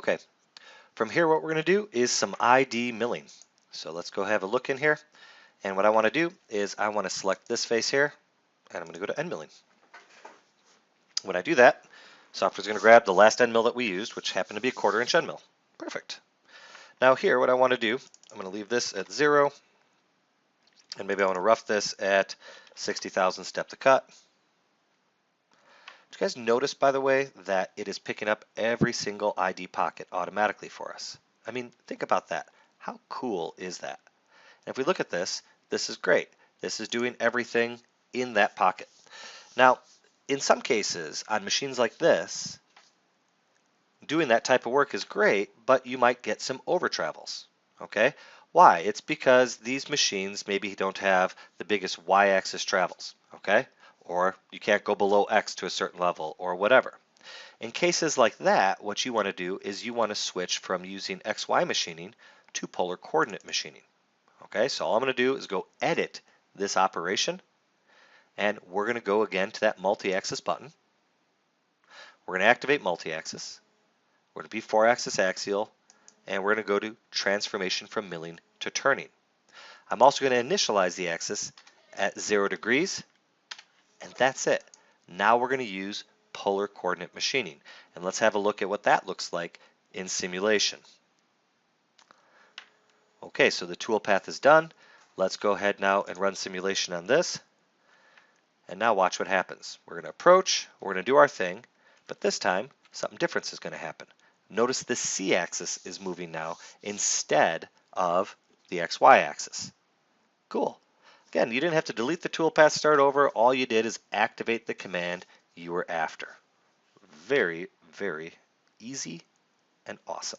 Okay, from here what we're going to do is some ID milling. So let's go have a look in here. And what I want to do is I want to select this face here, and I'm going to go to end milling. When I do that, software's going to grab the last end mill that we used, which happened to be a 1/4 inch end mill. Perfect. Now here, what I want to do, I'm going to leave this at 0, and maybe I want to rough this at 60,000 step the cut. Did you guys notice, by the way, that it is picking up every single ID pocket automatically for us? I mean, think about that. How cool is that? And if we look at this, this is great. This is doing everything in that pocket. Now, in some cases, on machines like this, doing that type of work is great, but you might get some over travels. Okay? Why? It's because these machines maybe don't have the biggest y-axis travels. Okay? Or you can't go below X to a certain level, or whatever. In cases like that, what you want to do is you want to switch from using XY machining to polar coordinate machining. Okay, so all I'm going to do is go edit this operation, and we're going to go again to that multi-axis button. We're going to activate multi-axis. We're going to be 4-axis axial, and we're going to go to transformation from milling to turning. I'm also going to initialize the axis at 0 degrees. And that's it. Now we're going to use polar coordinate machining. And let's have a look at what that looks like in simulation. Okay, so the toolpath is done. Let's go ahead now and run simulation on this. And now watch what happens. We're going to approach, we're going to do our thing, but this time something different is going to happen. Notice the C-axis is moving now instead of the XY axis. Cool. Again, you didn't have to delete the toolpath, start over. All you did is activate the command you were after. Very, very easy and awesome.